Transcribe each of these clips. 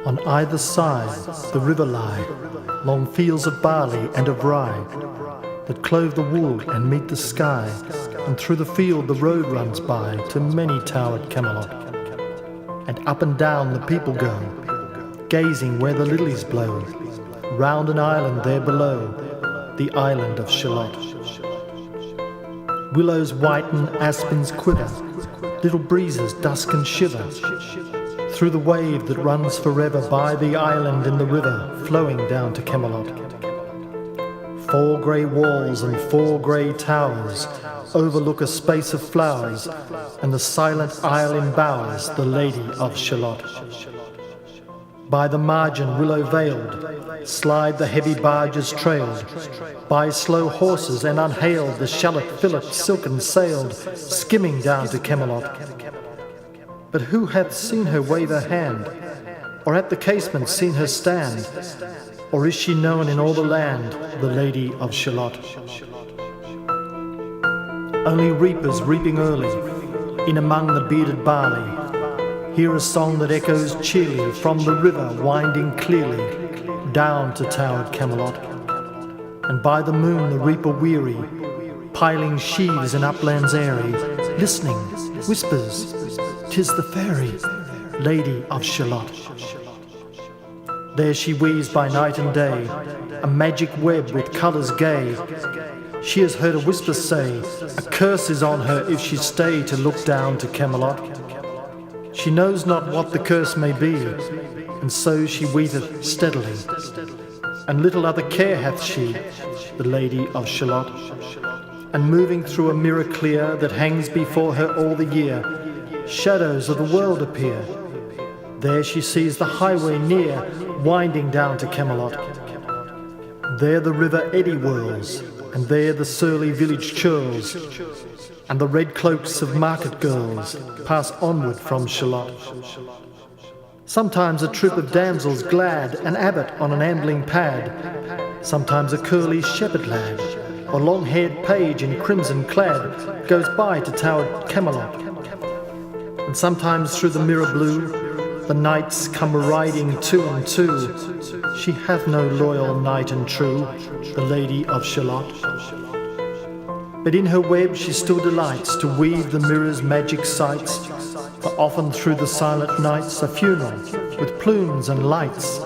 On either side the river lie, long fields of barley and of rye, that clove the wold and meet the sky, and through the field the road runs by to many towered Camelot. And up and down the people go, gazing where the lilies blow, round an island there below, the island of Shalott. Willows whiten, aspens quiver, little breezes dusk and shiver, through the wave that runs forever by the island in the river, flowing down to Camelot. 4 grey walls and 4 grey towers overlook a space of flowers, and the silent isle embowers the Lady of Shalott. By the margin willow-veiled slide the heavy barges trailed, by slow horses and unhailed the shallop fillet silken sailed, skimming down to Camelot. But who hath seen her wave her hand, or at the casement seen her stand, or is she known in all the land, the Lady of Shalott? Only reapers reaping early, in among the bearded barley, hear a song that echoes cheerly from the river winding clearly down to towered Camelot. And by the moon the reaper weary, piling sheaves in uplands airy, listening, whispers, "'Tis the fairy, Lady of Shalott." There she weaves by night and day, a magic web with colours gay. She has heard a whisper say, a curse is on her if she stay to look down to Camelot. She knows not what the curse may be, and so she weaveth steadily, and little other care hath she, the Lady of Shalott. And moving through a mirror clear that hangs before her all the year, shadows of the world appear. There she sees the highway near, winding down to Camelot. There the river eddy whirls, and there the surly village churls, and the red cloaks of market girls pass onward from Shalott. Sometimes a troop of damsels glad, an abbot on an ambling pad, sometimes a curly shepherd lad, a long-haired page in crimson clad, goes by to towered Camelot. And sometimes through the mirror blue, the knights come riding 2 and 2. She hath no loyal knight and true, the Lady of Shalott. But in her web she still delights to weave the mirror's magic sights, for often through the silent nights a funeral with plumes and lights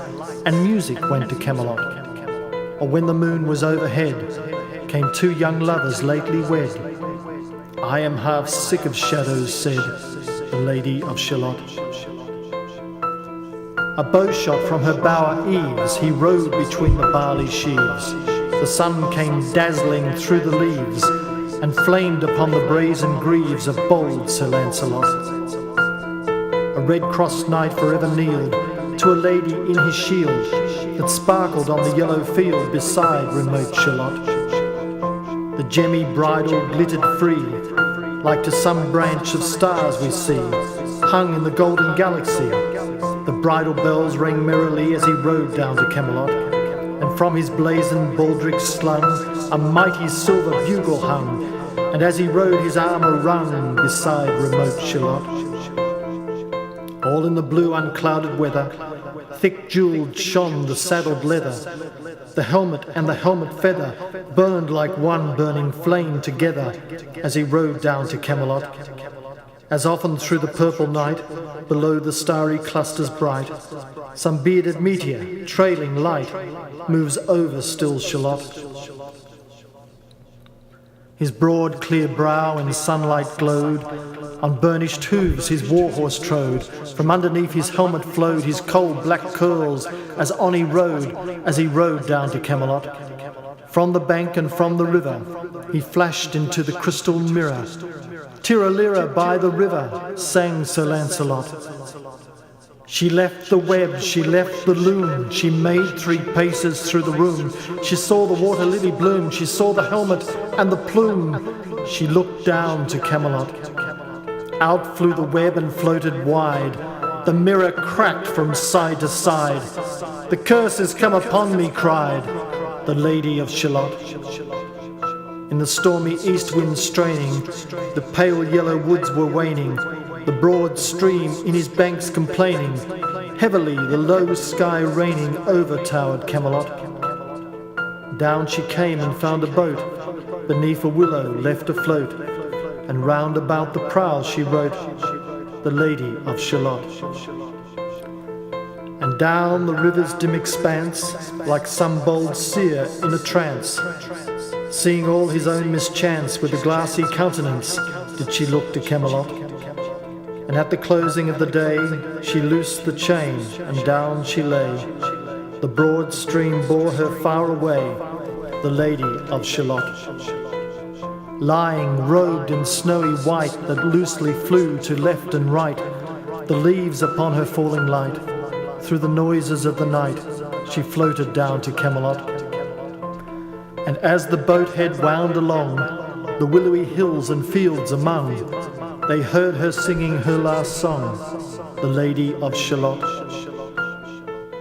and music went to Camelot. Or when the moon was overhead, came 2 young lovers lately wed. I am half sick of shadows, said the Lady of Shalott. A bowshot from her bower eaves he rode between the barley sheaves. The sun came dazzling through the leaves, and flamed upon the brazen greaves of bold Sir Lancelot. A red-crossed knight forever kneeled to a lady in his shield, that sparkled on the yellow field beside remote Shalott. The gemmy bridle glittered free, like to some branch of stars we see, hung in the golden galaxy. The bridle bells rang merrily as he rode down to Camelot, and from his blazoned baldric slung a mighty silver bugle hung, and as he rode his armour rung beside remote Shalott. All in the blue unclouded weather, thick jewelled shone the saddled leather. The helmet and the helmet feather burned like one burning flame together as he rode down to Camelot. As often through the purple night, below the starry clusters bright, some bearded meteor, trailing light, moves over still Shalott. His broad clear brow in sunlight glowed, on burnished hooves his warhorse trode, from underneath his helmet flowed his coal black curls as on he rode down to Camelot. From the bank and from the river he flashed into the crystal mirror. Tiralira by the river, sang Sir Lancelot. She left the web, she left the loom, she made 3 paces through the room. She saw the water lily bloom, she saw the helmet and the plume. She looked down to Camelot. Out flew the web and floated wide. The mirror cracked from side to side. The curse has come upon me, cried the Lady of Shalott. In the stormy east wind straining, the pale yellow woods were waning, the broad stream in his banks complaining. heavily the low sky raining over towered Camelot. Down she came and found a boat beneath a willow left afloat, and round about the prow she wrote, "The Lady of Shalott." And down the river's dim expanse, like some bold seer in a trance, seeing all his own mischance with a glassy countenance, did she look to Camelot. And at the closing of the day she loosed the chain, and down she lay. The broad stream bore her far away, the Lady of Shalott. Lying robed in snowy white that loosely flew to left and right, the leaves upon her falling light, through the noises of the night she floated down to Camelot. And as the boat head wound along the willowy hills and fields among, they heard her singing her last song, the Lady of Shalott.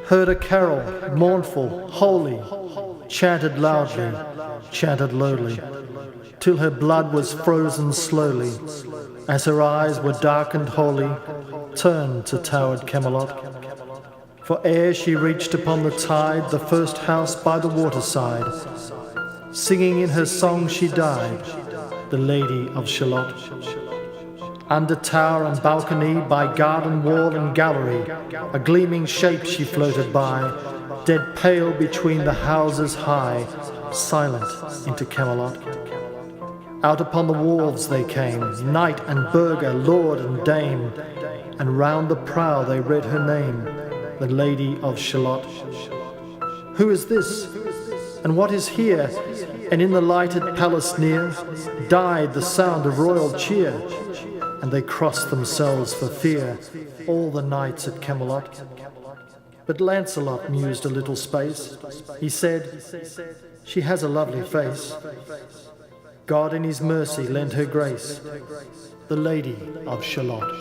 Heard a carol, mournful, holy, chanted loudly, chanted lowly, till her blood was frozen slowly, as her eyes were darkened wholly, turned to towered Camelot. For ere she reached upon the tide the first house by the waterside, singing in her song she died, the Lady of Shalott. Under tower and balcony, by garden wall and gallery, a gleaming shape she floated by, dead pale between the houses high, silent into Camelot. Out upon the wharves they came, knight and burgher, lord and dame, and round the prow they read her name, the Lady of Shalott. Who is this, and what is here? And in the lighted palace near died the sound of royal cheer, and they crossed themselves for fear, all the knights at Camelot. But Lancelot mused a little space. He said, "She has a lovely face. God in his mercy lend her grace, the Lady of Shalott."